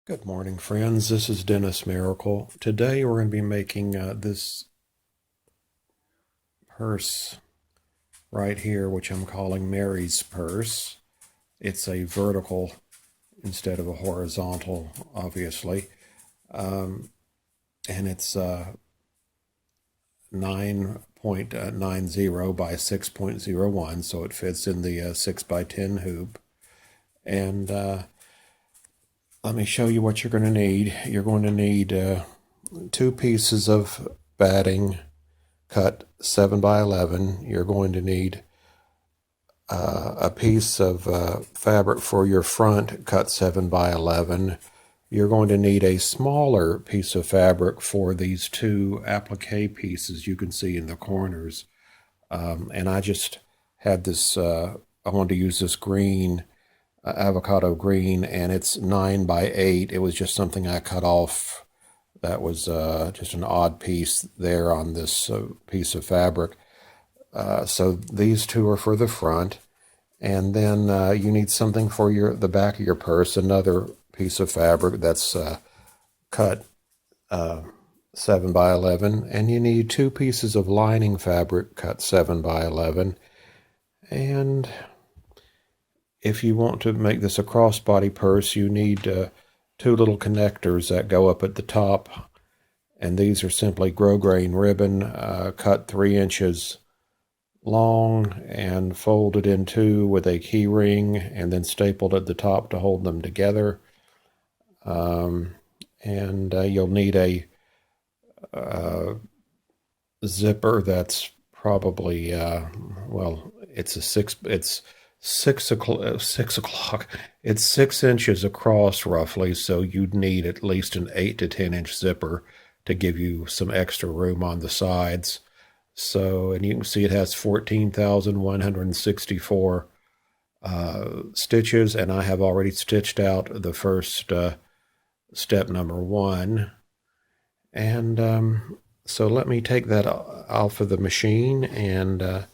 Good morning, friends. This is Dennis Miracle. Today we're going to be making this purse right here, which I'm calling Mary's purse. It's a vertical instead of a horizontal, obviously. And it's 9.90 by 6.01, so it fits in the 6 by 10 hoop. And let me show you what you're going to need. You're going to need 2 pieces of batting cut 7 by 11. You're going to need a piece of fabric for your front cut 7 by 11. You're going to need a smaller piece of fabric for these 2 applique pieces you can see in the corners. And I just had this, I wanted to use this green, avocado green, and it's 9 by 8. It was just something I cut off. That was just an odd piece there on this piece of fabric. So these 2 are for the front. And then you need something for the back of your purse, another piece of fabric that's cut 7 by 11. And you need 2 pieces of lining fabric cut 7 by 11. And if you want to make this a crossbody purse, you need 2 little connectors that go up at the top. And these are simply grosgrain ribbon cut 3 inches long and folded in 2 with a key ring and then stapled at the top to hold them together. And you'll need a zipper that's probably it's 6 o'clock. It's 6 inches across roughly, so you'd need at least an 8 to 10 inch zipper to give you some extra room on the sides. So, and you can see it has 14,164 stitches, and I have already stitched out the first step number 1. And so let me take that off of the machine and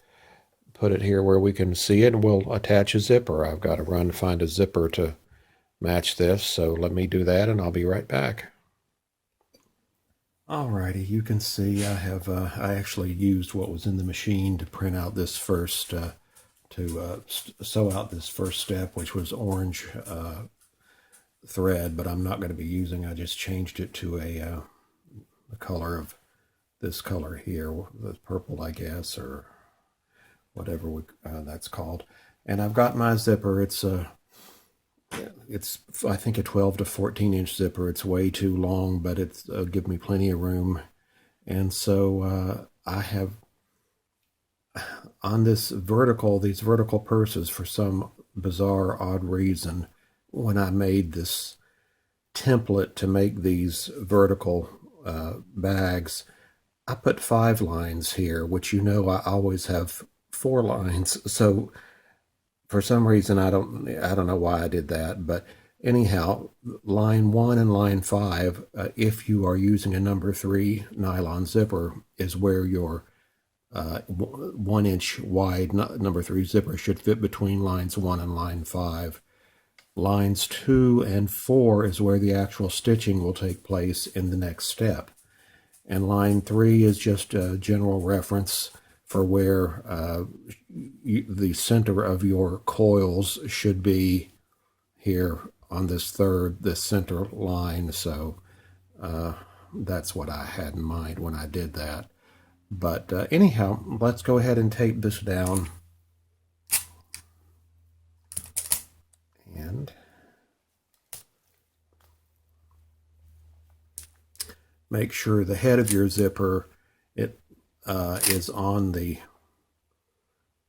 put it here where we can see it, and we'll attach a zipper. I've got to run to find a zipper to match this, so let me do that and I'll be right back. Alrighty, you can see I actually used what was in the machine to print out this first, sew out this first step, which was orange thread, but I'm not going to be using. I just changed it to the color of this color here, the purple, I guess, or whatever that's called. And I've got my zipper. It's I think a 12 to 14 inch zipper. It's way too long, but it's give me plenty of room. And so I have on these vertical purses, for some bizarre odd reason, when I made this template to make these vertical bags, I put 5 lines here, which I always have 4 lines. So for some reason, I don't know why I did that, but anyhow, line 1 and line 5, if you are using a number 3 nylon zipper, is where your 1 inch wide number 3 zipper should fit between lines 1 and line 5. Lines 2 and 4 is where the actual stitching will take place in the next step. And line 3 is just a general reference for where the center of your coils should be here on this center line. So that's what I had in mind when I did that. But anyhow, let's go ahead and tape this down. And make sure the head of your zipper is on the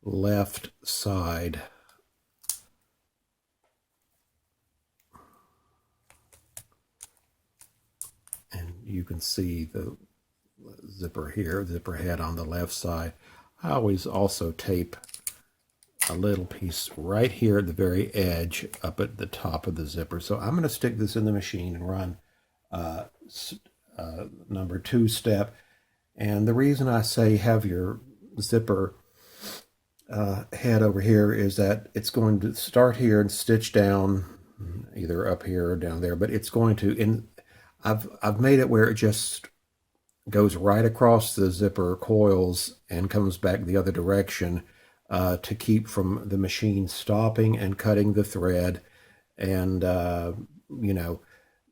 left side. And you can see the zipper here, zipper head on the left side. I always also tape a little piece right here at the very edge up at the top of the zipper. So I'm going to stick this in the machine and run number 2 step. And the reason I say have your zipper head over here is that it's going to start here and stitch down either up here or down there, but it's going to, I've made it where it just goes right across the zipper coils and comes back the other direction to keep from the machine stopping and cutting the thread and, you know,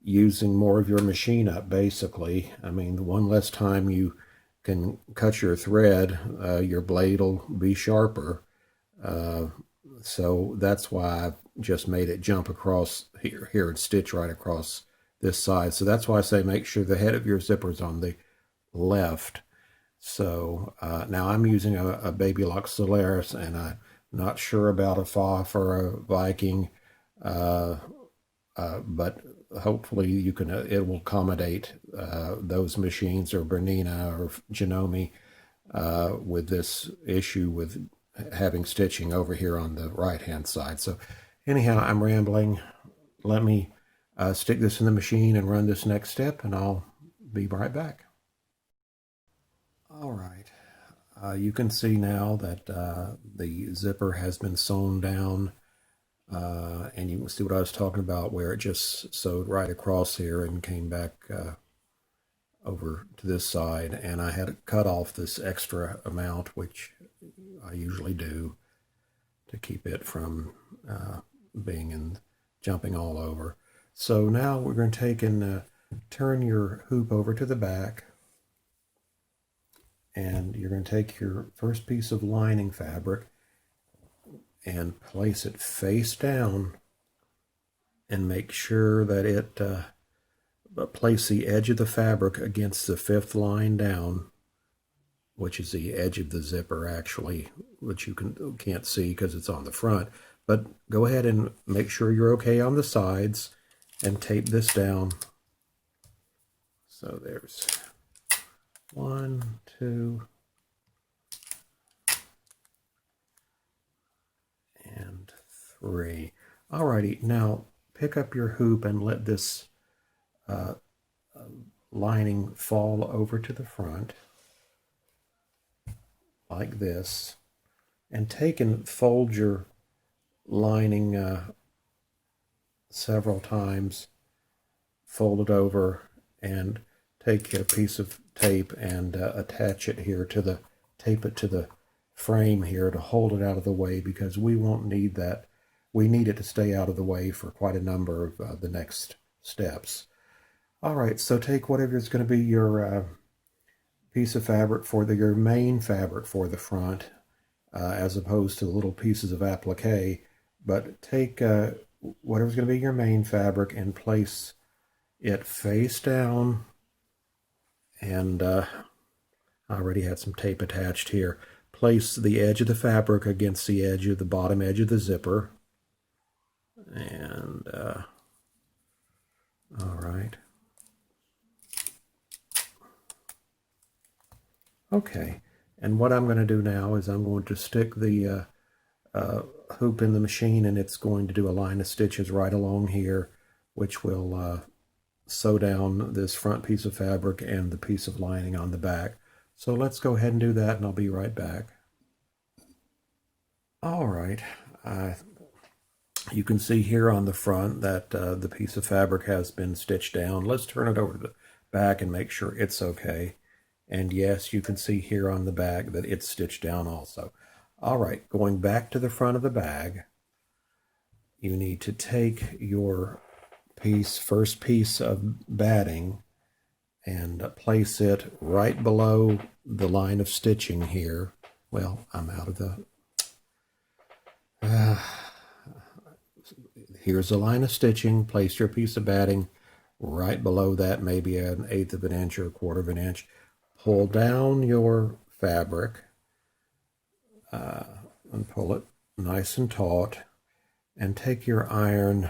using more of your machine up, basically. I mean, the one less time you can cut your thread, your blade will be sharper. So that's why I've just made it jump across here and stitch right across this side. So that's why I say make sure the head of your zipper is on the left. So now I'm using a Baby Lock Solaris, and I'm not sure about a Pfaff or a Viking, but hopefully you can. It will accommodate those machines, or Bernina or Janome, with this issue with having stitching over here on the right hand side. So anyhow, I'm rambling. Let me stick this in the machine and run this next step, and I'll be right back. All right, you can see now that the zipper has been sewn down, and you can see what I was talking about, where it just sewed right across here and came back over to this side, and I had to cut off this extra amount, which I usually do to keep it from jumping all over. So now we're going to take and turn your hoop over to the back, and you're going to take your first piece of lining fabric and place it face down and make sure that it place the edge of the fabric against the fifth line down, which is the edge of the zipper actually, which you can't see because it's on the front. But go ahead and make sure you're okay on the sides and tape this down. So there's 1, 2, and 3. Alrighty, now pick up your hoop and let this lining fall over to the front like this, and take and fold your lining several times, fold it over, and take a piece of tape and attach it here to the, tape it to the frame here to hold it out of the way, because we won't need that. We need it to stay out of the way for quite a number of the next steps. All right, so take whatever is going to be your piece of fabric for your main fabric for the front, as opposed to the little pieces of applique, but take whatever's going to be your main fabric and place it face down, and I already had some tape attached here. Place the edge of the fabric against the edge of the bottom edge of the zipper, and all right. Okay, and what I'm going to do now is I'm going to stick the hoop in the machine, and it's going to do a line of stitches right along here, which will sew down this front piece of fabric and the piece of lining on the back. So let's go ahead and do that, and I'll be right back. All right, you can see here on the front that the piece of fabric has been stitched down. Let's turn it over to the back and make sure it's okay. And yes, you can see here on the back that it's stitched down also. All right, going back to the front of the bag, you need to take your first piece of batting and place it right below the line of stitching here. Well, I'm out of the... here's a line of stitching. Place your piece of batting right below that, maybe 1/8 of an inch or 1/4 of an inch. Pull down your fabric and pull it nice and taut, and take your iron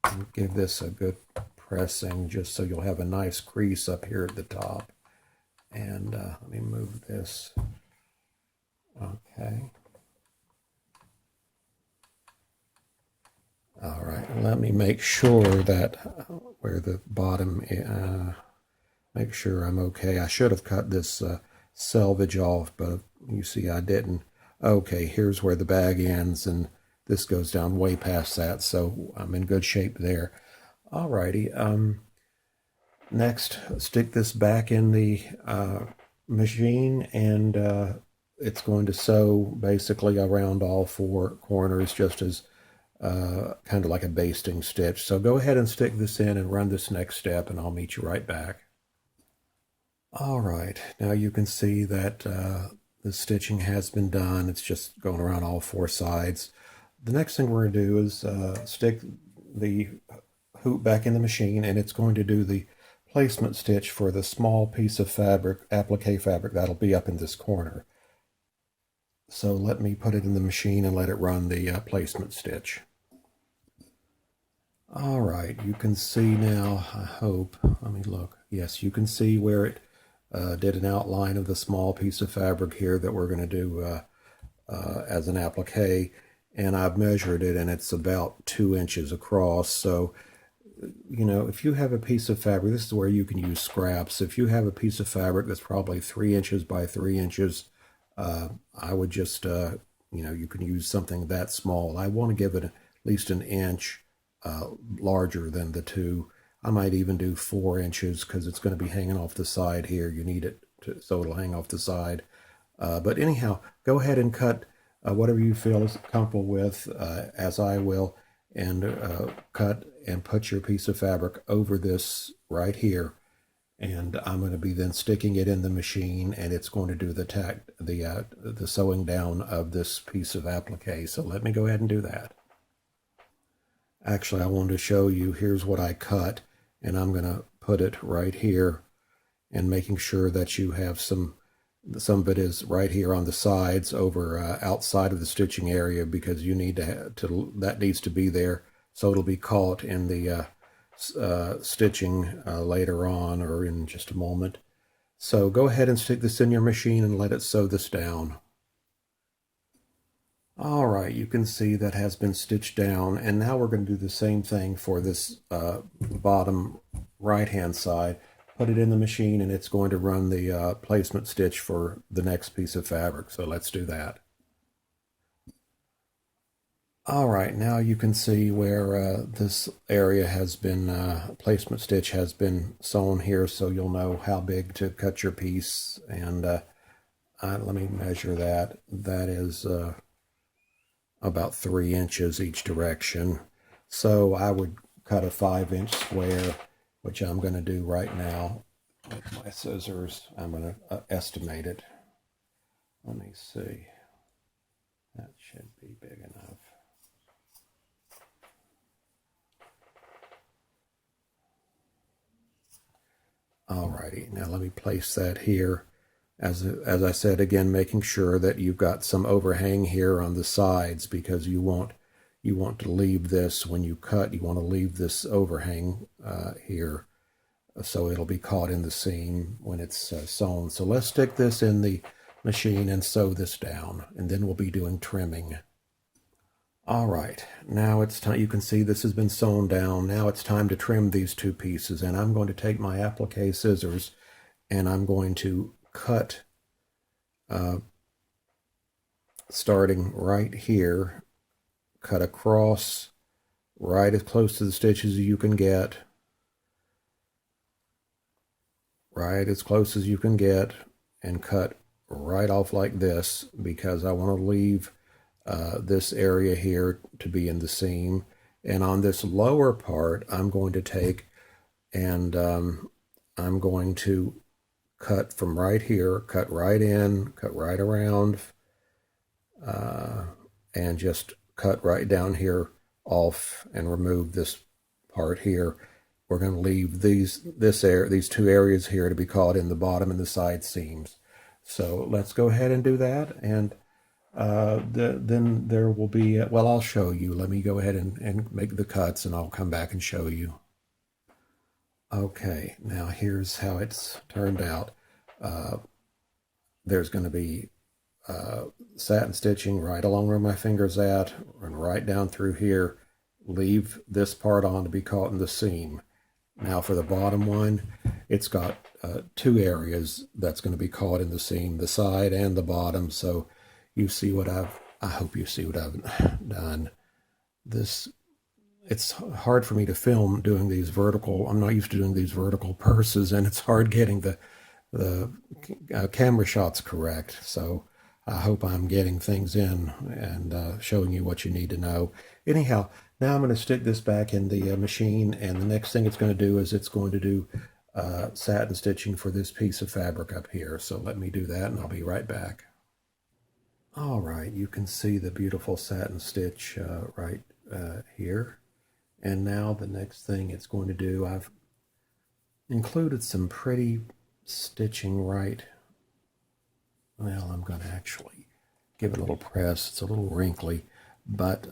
and give this a good pressing, just so you'll have a nice crease up here at the top. And let me move this. Okay. All right, let me make sure that where the bottom, make sure I'm okay. I should have cut this selvage off, but you see I didn't. Okay, here's where the bag ends, and this goes down way past that, so I'm in good shape there. Alrighty, next, stick this back in the machine, and it's going to sew basically around all four corners, just as kind of like a basting stitch. So go ahead and stick this in and run this next step, and I'll meet you right back. All right, now you can see that the stitching has been done. It's just going around all four sides. The next thing we're going to do is stick the hoop back in the machine, and it's going to do the placement stitch for the small piece of fabric, applique fabric, that'll be up in this corner. So let me put it in the machine and let it run the placement stitch. All right, you can see now, I hope, let me look. Yes, you can see where it did an outline of the small piece of fabric here that we're going to do as an applique, and I've measured it, and it's about 2 inches across. So, you know, if you have a piece of fabric, this is where you can use scraps. If you have a piece of fabric that's probably 3 inches by 3 inches, I would just, you know, you can use something that small. I want to give it at least an inch larger than the 2. I might even do 4 inches because it's going to be hanging off the side here. You need it so it'll hang off the side. But anyhow, go ahead and cut whatever you feel is comfortable with, as I will, and cut and put your piece of fabric over this right here. And I'm going to be then sticking it in the machine, and it's going to do the sewing down of this piece of applique. So let me go ahead and do that. Actually, I wanted to show you, here's what I cut, and I'm going to put it right here, and making sure that you have some of it is right here on the sides over outside of the stitching area, because you need that needs to be there so it'll be caught in the stitching later on, or in just a moment. So go ahead and stick this in your machine and let it sew this down. All right, you can see that has been stitched down, and now we're going to do the same thing for this bottom right hand side. Put it in the machine, and it's going to run the placement stitch for the next piece of fabric. So let's do that. All right, now you can see where this area has been, placement stitch has been sewn here, so you'll know how big to cut your piece. And let me measure that. That is about 3 inches each direction. So I would cut a 5-inch square, which I'm going to do right now with my scissors. I'm going to estimate it. Let me see. That should be big enough. Alrighty, now let me place that here. As I said, again, making sure that you've got some overhang here on the sides, because you want to leave this, when you cut, you want to leave this overhang here, so it'll be caught in the seam when it's sewn. So let's stick this in the machine and sew this down, and then we'll be doing trimming. All right, now it's time. You can see this has been sewn down. Now it's time to trim these two pieces, and I'm going to take my applique scissors, and I'm going to cut starting right here, cut across right as close to the stitches as you can get, right as close as you can get, and cut right off like this, because I want to leave this area here to be in the seam. And on this lower part, I'm going to take and I'm going to cut from right here, cut right in, cut right around, and just cut right down here off and remove this part here. We're going to leave these two areas here to be caught in the bottom and the side seams. So let's go ahead and do that, and then there will be, well, I'll show you. Let me go ahead and make the cuts, and I'll come back and show you. Okay, now here's how it's turned out. There's going to be satin stitching right along where my finger's at, and right down through here. Leave this part on to be caught in the seam. Now for the bottom one, it's got two areas that's going to be caught in the seam, the side and the bottom. So you see what I hope you see what I've done. this, it's hard for me to film doing these vertical. I'm not used to doing these vertical purses, and it's hard getting the camera shots correct. So I hope I'm getting things in and showing you what you need to know. Anyhow, now I'm going to stick this back in the machine, and the next thing it's going to do is it's going to do satin stitching for this piece of fabric up here. So let me do that, and I'll be right back. All right, you can see the beautiful satin stitch right here. And now the next thing it's going to do, I've included some pretty stitching right. Well, I'm going to actually give it a little press. It's a little wrinkly, but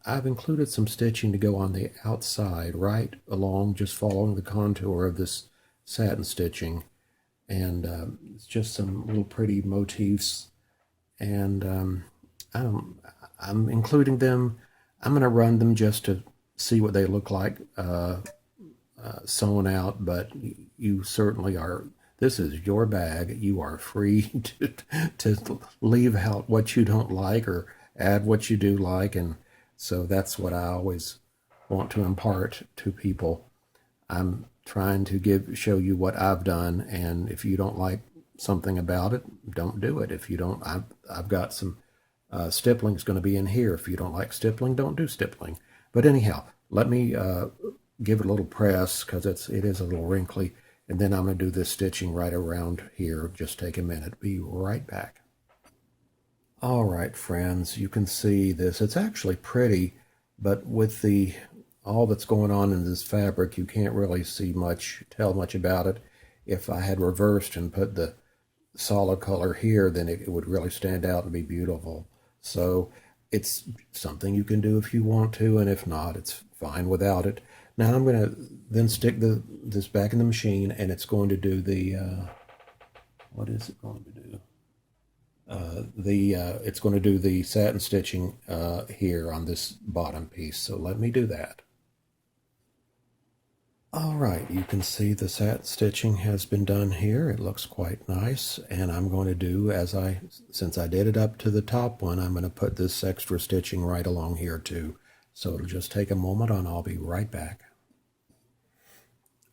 I've included some stitching to go on the outside, right along, just following the contour of this satin stitching. And it's just some little pretty motifs. And I'm including them. I'm going to run them just to see what they look like sewn out, but you certainly are, this is your bag. You are free to leave out what you don't like or add what you do like. And so that's what I always want to impart to people. I'm trying to show you what I've done, and if you don't like something about it, don't do it. If you don't, I've got some stippling is going to be in here. If you don't like stippling, don't do stippling. But anyhow, let me give it a little press because it is a little wrinkly, and then I'm going to do this stitching right around here. Just take a minute. Be right back. All right, friends, you can see this. It's actually pretty, but with all that's going on in this fabric, you can't really tell much about it. If I had reversed and put the solid color here, then it would really stand out and be beautiful. So it's something you can do if you want to, and if not, it's fine without it. Now I'm going to then stick this back in the machine, and it's going to do what is it going to do? It's going to do the satin stitching here on this bottom piece. So let me do that. All right, you can see the satin stitching has been done here. It looks quite nice, and I'm going to do, since I did it up to the top one, I'm going to put this extra stitching right along here too. So it'll just take a moment, and I'll be right back.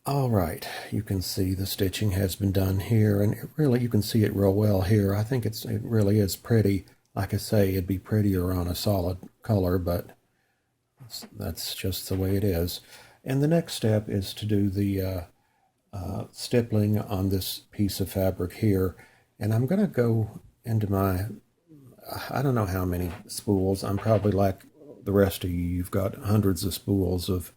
All right, you can see the stitching has been done here, and you can see it real well here. I think it really is pretty. Like I say, it'd be prettier on a solid color, but that's just the way it is. And the next step is to do the stippling on this piece of fabric here. And I'm going to go into I don't know how many spools. I'm probably like the rest of you. You've got hundreds of spools of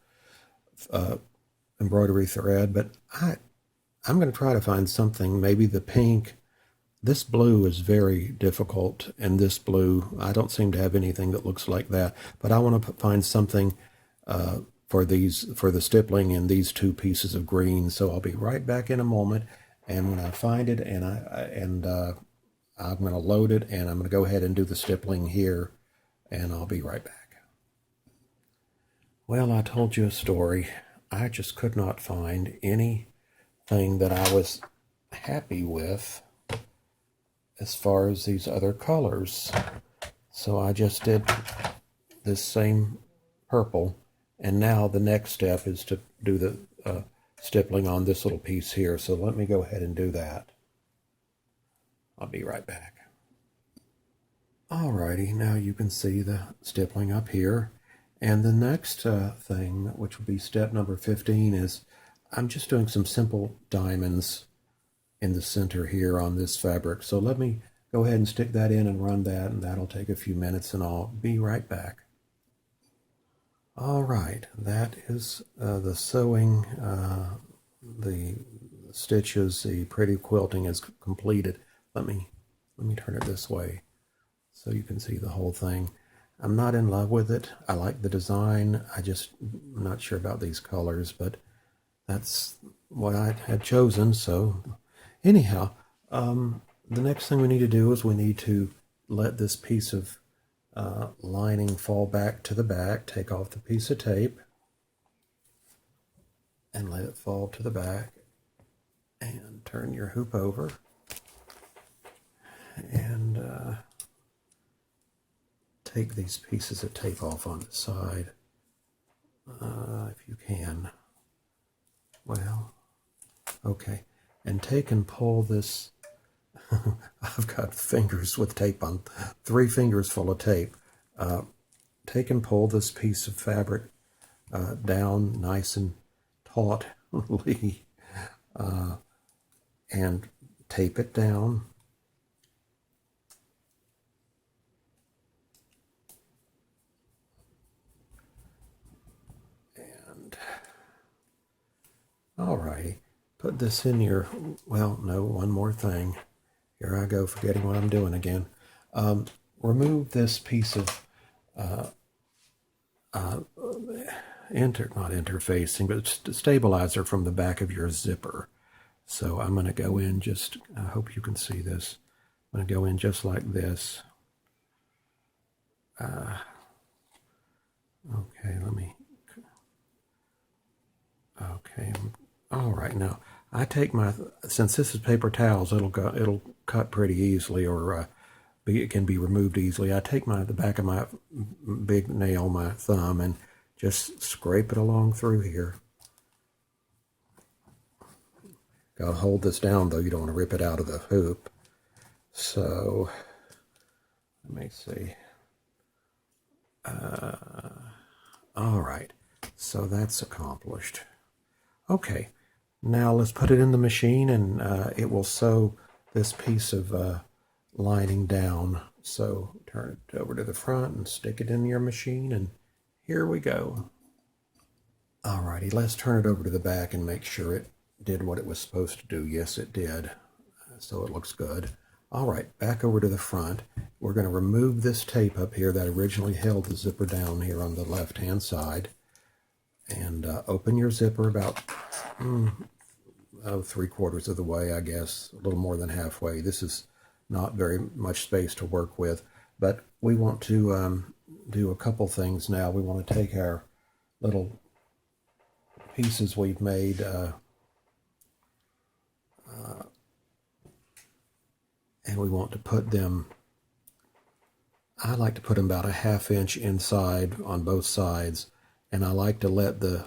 embroidery thread, but I'm going to try to find something, maybe the pink. This blue is very difficult, and this blue, I don't seem to have anything that looks like that, but I want to find something for the stippling in these two pieces of green. So I'll be right back in a moment, and when I find it, and I'm going to load it, and I'm going to go ahead and do the stippling here, and I'll be right back. Well, I told you a story. I just could not find anything that I was happy with as far as these other colors. So I just did this same purple, and now the next step is to do the stippling on this little piece here. So let me go ahead and do that. I'll be right back. Alrighty, now you can see the stippling up here. And the next thing, which will be step number 15, is I'm just doing some simple diamonds in the center here on this fabric. So let me go ahead and stick that in and run that, and that'll take a few minutes, and I'll be right back. All right, that is the sewing, the stitches, the pretty quilting is completed. Let me turn it this way so you can see the whole thing. I'm not in love with it. I like the design. I'm not sure about these colors, but that's what I had chosen. So anyhow, the next thing we need to do is we need to let this piece of lining fall back to the back. Take off the piece of tape and let it fall to the back, and turn your hoop over, and take these pieces of tape off on the side, if you can. Well, okay. And take and pull this. I've got fingers with tape on, 3 fingers full of tape. Take and pull this piece of fabric down nice and tautly, and tape it down. And alrighty, put this in your, well, no, one more thing. Here I go, forgetting what I'm doing again. Remove this piece of not interfacing, but stabilizer from the back of your zipper. So I'm going to go in just, I hope you can see this. I'm going to go in just like this. Okay, let me, okay, all right, now I take my, since this is paper towels, it'll cut pretty easily, or it can be removed easily. I take the back of my big nail, my thumb, and just scrape it along through here. Got to hold this down though, you don't want to rip it out of the hoop. So, let me see. All right, so that's accomplished. Okay, now let's put it in the machine, and it will sew this piece of lining down. So turn it over to the front and stick it in your machine, and here we go. Alrighty, let's turn it over to the back and make sure it did what it was supposed to do. Yes, it did. So it looks good. Alright, back over to the front. We're going to remove this tape up here that originally held the zipper down here on the left-hand side. And open your zipper about 3/4 of the way, I guess, a little more than halfway. This is not very much space to work with, but we want to do a couple things now. We want to take our little pieces we've made, and we want to put them, I like to put them about a 1/2 inch inside on both sides, and I like to let the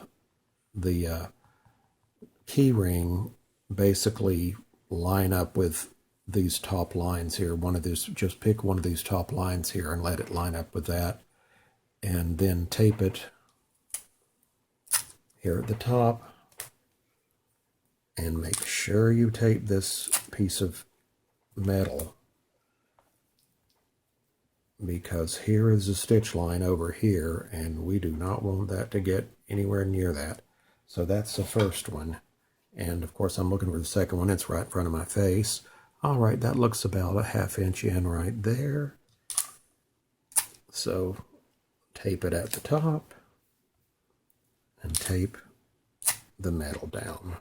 key ring basically line up with these top lines here. Just pick one of these top lines here and let it line up with that, and then tape it here at the top, and make sure you tape this piece of metal, because here is a stitch line over here, and we do not want that to get anywhere near that. So that's the first one, and of course I'm looking for the second one. It's right in front of my face. All right, that looks about a 1/2 inch in right there. So tape it at the top and tape the metal down.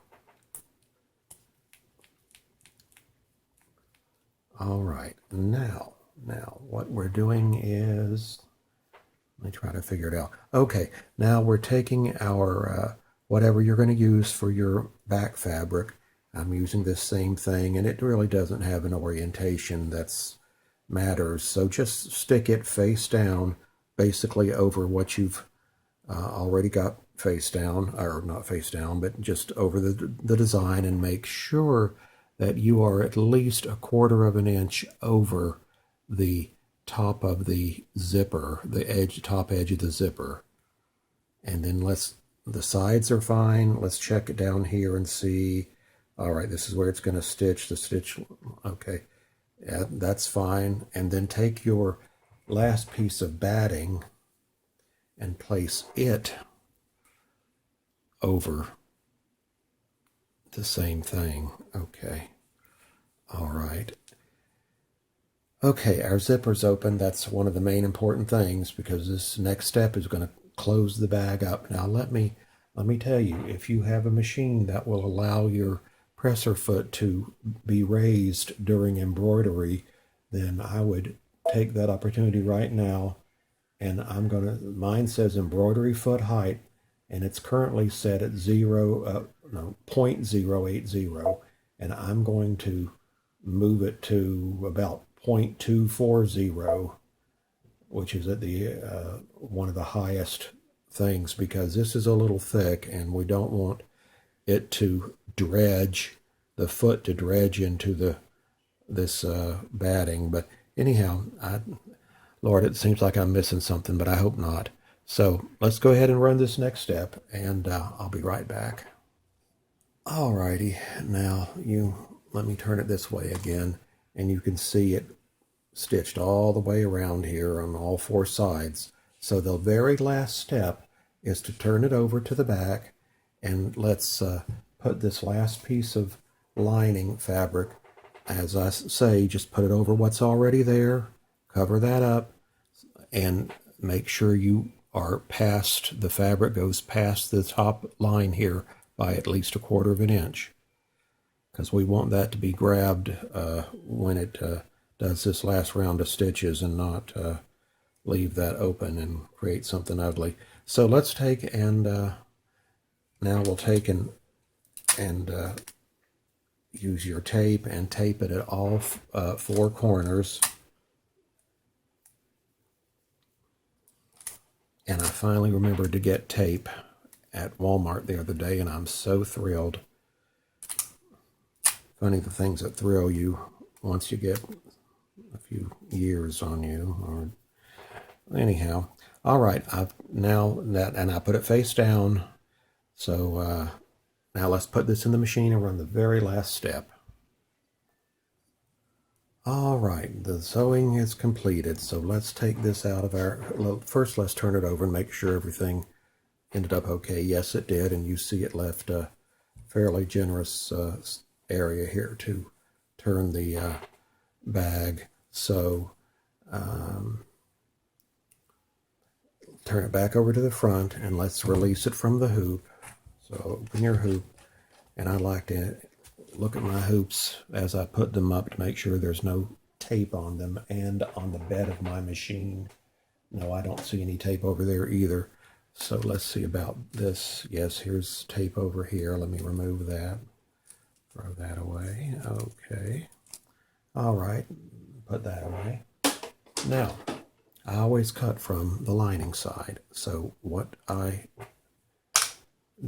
All right, now what we're doing is, let me try to figure it out. Okay, now we're taking our, whatever you're going to use for your back fabric. I'm using this same thing, and it really doesn't have an orientation that's matters. So just stick it face down, basically over what you've already got face down, or not face down, but just over the design, and make sure that you are at least 1/4 inch over the top of the zipper, the top edge of the zipper. And then the sides are fine. Let's check it down here and see. All right, this is where it's going to stitch. The stitch, okay, yeah, that's fine. And then take your last piece of batting and place it over the same thing. Okay. All right. Okay, our zipper's open. That's one of the main important things, because this next step is going to close the bag up. Now let me tell you, if you have a machine that will allow your presser foot to be raised during embroidery, then I would take that opportunity right now. And mine says embroidery foot height, and it's currently set at 0.080, and I'm going to move it to about 0.240 which is at the one of the highest things, because this is a little thick and we don't want it to dredge, the foot to dredge into this batting. But anyhow, Lord, it seems like I'm missing something, but I hope not. So let's go ahead and run this next step, and I'll be right back. Alrighty, now let me turn it this way again, and you can see it stitched all the way around here on all four sides. So the very last step is to turn it over to the back, and let's put this last piece of lining fabric, as I say, just put it over what's already there, cover that up, and make sure you are past, the fabric goes past the top line here by at least 1/4 of an inch, because we want that to be grabbed when it does this last round of stitches, and not leave that open and create something ugly. So let's take and now we'll take and use your tape and tape it at all four corners. And I finally remembered to get tape at Walmart the other day, and I'm so thrilled. Funny the things that thrill you once you get a few years on you. Or anyhow, all right. I've now that, and I put it face down. So now let's put this in the machine and run the very last step. All right, the sewing is completed. So let's take this out of our, first let's turn it over and make sure everything ended up okay. Yes, it did, and you see it left a fairly generous area here to turn the bag. So turn it back over to the front, and let's release it from the hoop. So open your hoop, and I like to look at my hoops as I put them up to make sure there's no tape on them, and on the bed of my machine. No, I don't see any tape over there either. So let's see about this. Yes, here's tape over here. Let me remove that. Throw that away. Okay. All right. Put that away. Now, I always cut from the lining side. So what I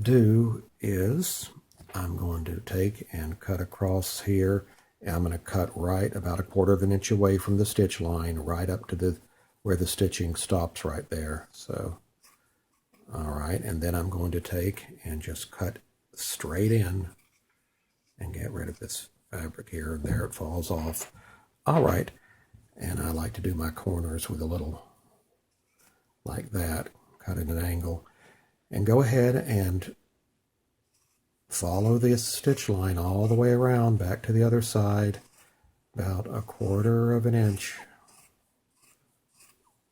do is I'm going to take and cut across here. And I'm going to cut right about 1/4 of an inch away from the stitch line, right up to where the stitching stops right there. So, all right, and then I'm going to take and just cut straight in and get rid of this fabric here. There it falls off. All right, and I like to do my corners with a little like that, cut at an angle, and go ahead and follow this stitch line all the way around back to the other side, about 1/4 of an inch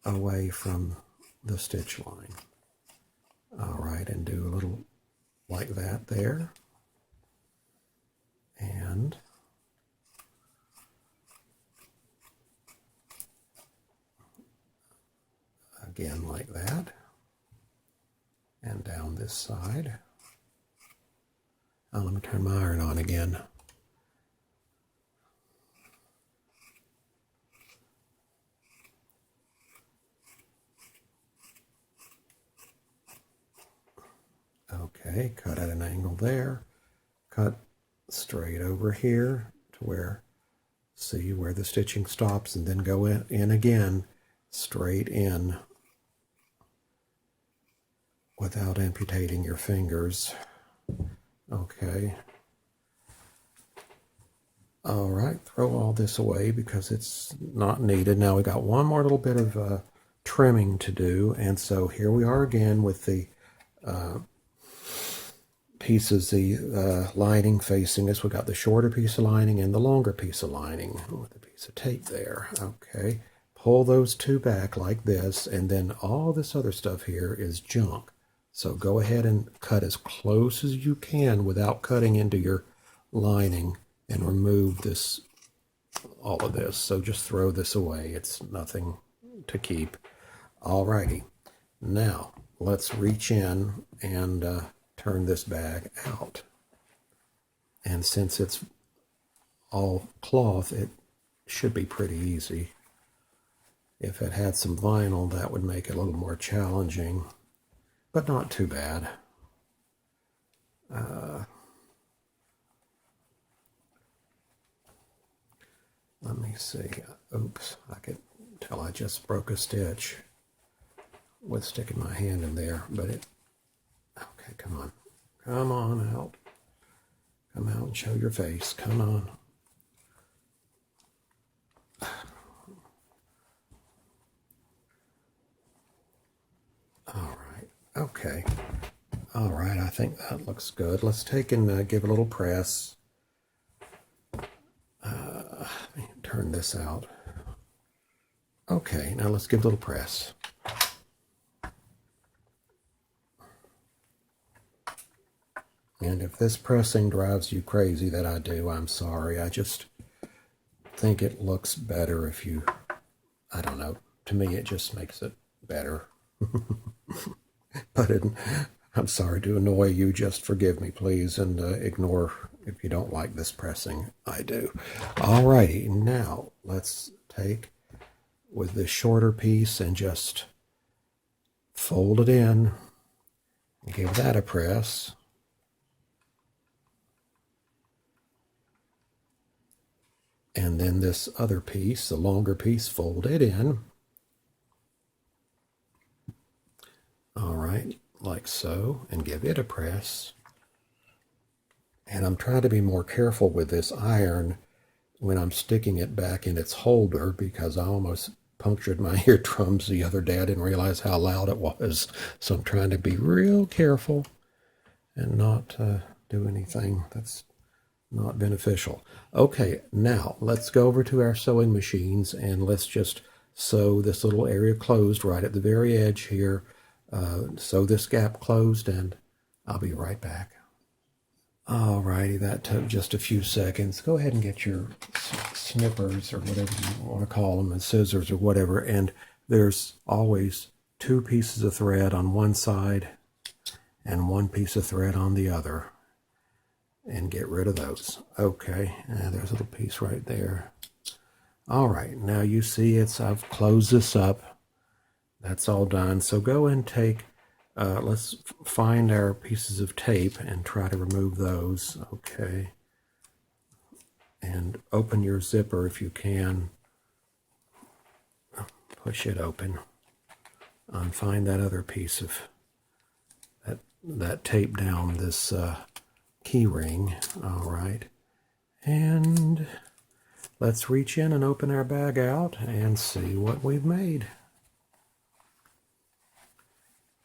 away from the stitch line. All right, and do a little like that there, and again like that, and down this side. Oh, let me turn my iron on again. Okay, cut at an angle there. Cut straight over here to where, see where the stitching stops, and then go in again, straight in without amputating your fingers. Okay. All right, throw all this away because it's not needed. Now we got one more little bit of trimming to do, and so here we are again with the pieces, the lining facing us. We got the shorter piece of lining and the longer piece of lining with a piece of tape there. Okay, pull those two back like this, and then all this other stuff here is junk. So go ahead and cut as close as you can without cutting into your lining, and remove this, all of this. So just throw this away. It's nothing to keep. Alrighty. Now let's reach in and turn this bag out. And since it's all cloth, it should be pretty easy. If it had some vinyl, that would make it a little more challenging, but not too bad. Let me see. Oops, I could tell I just broke a stitch with sticking my hand in there, but it, okay, come on. Come on out. Come out and show your face. Come on. All right, okay. All right, I think that looks good. Let's take and give a little press. Let me turn this out. Okay, now let's give a little press. And if this pressing drives you crazy, that I do, I'm sorry. I just think it looks better if you, I don't know, to me it just makes it better. But I'm sorry to annoy you, just forgive me please, and ignore if you don't like this pressing. I do. Alrighty, now let's take with this shorter piece and just fold it in, give that a press. And then this other piece, the longer piece, fold it in. All right, like so, and give it a press. And I'm trying to be more careful with this iron when I'm sticking it back in its holder, because I almost punctured my eardrums the other day. I didn't realize how loud it was. So I'm trying to be real careful and not do anything that's not beneficial. Okay, now let's go over to our sewing machines and let's just sew this little area closed right at the very edge here. Sew this gap closed, and I'll be right back. Alrighty, that took just a few seconds. Go ahead and get your snippers or whatever you want to call them, and scissors or whatever, and there's always 2 pieces of thread on one side and 1 piece of thread on the other. And get rid of those. Okay, there's a little piece right there. All right, now you see I've closed this up. That's all done. So go and take, let's find our pieces of tape and try to remove those. Okay. And open your zipper if you can. Push it open. And find that other piece of that tape down this key ring. All right, and let's reach in and open our bag out and see what we've made.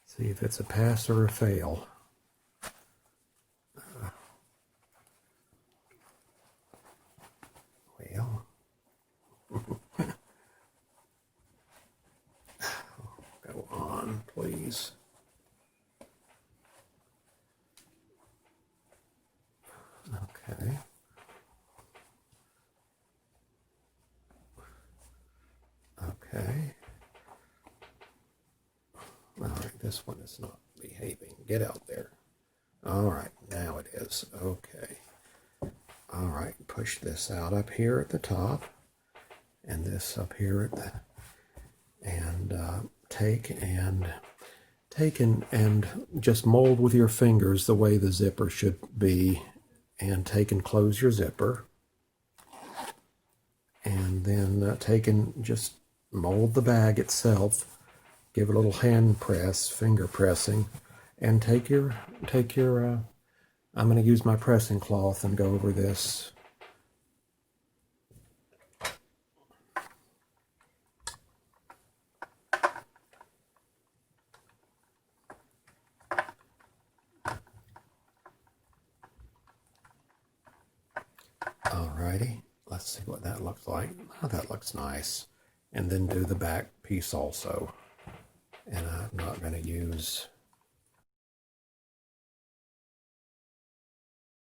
See if it's a pass or a fail. Well, go on, please. Okay. Okay. All right, this one is not behaving. Get out there. All right, now it is. Okay. All right, push this out up here at the top, and this up here at the, and take and just mold with your fingers the way the zipper should be, and take and close your zipper, and then take and just mold the bag itself. Give it a little hand press, finger pressing, and take your I'm going to use my pressing cloth and go over this. Alrighty, let's see what that looks like. Oh, that looks nice. And then do the back piece also. And I'm not going to use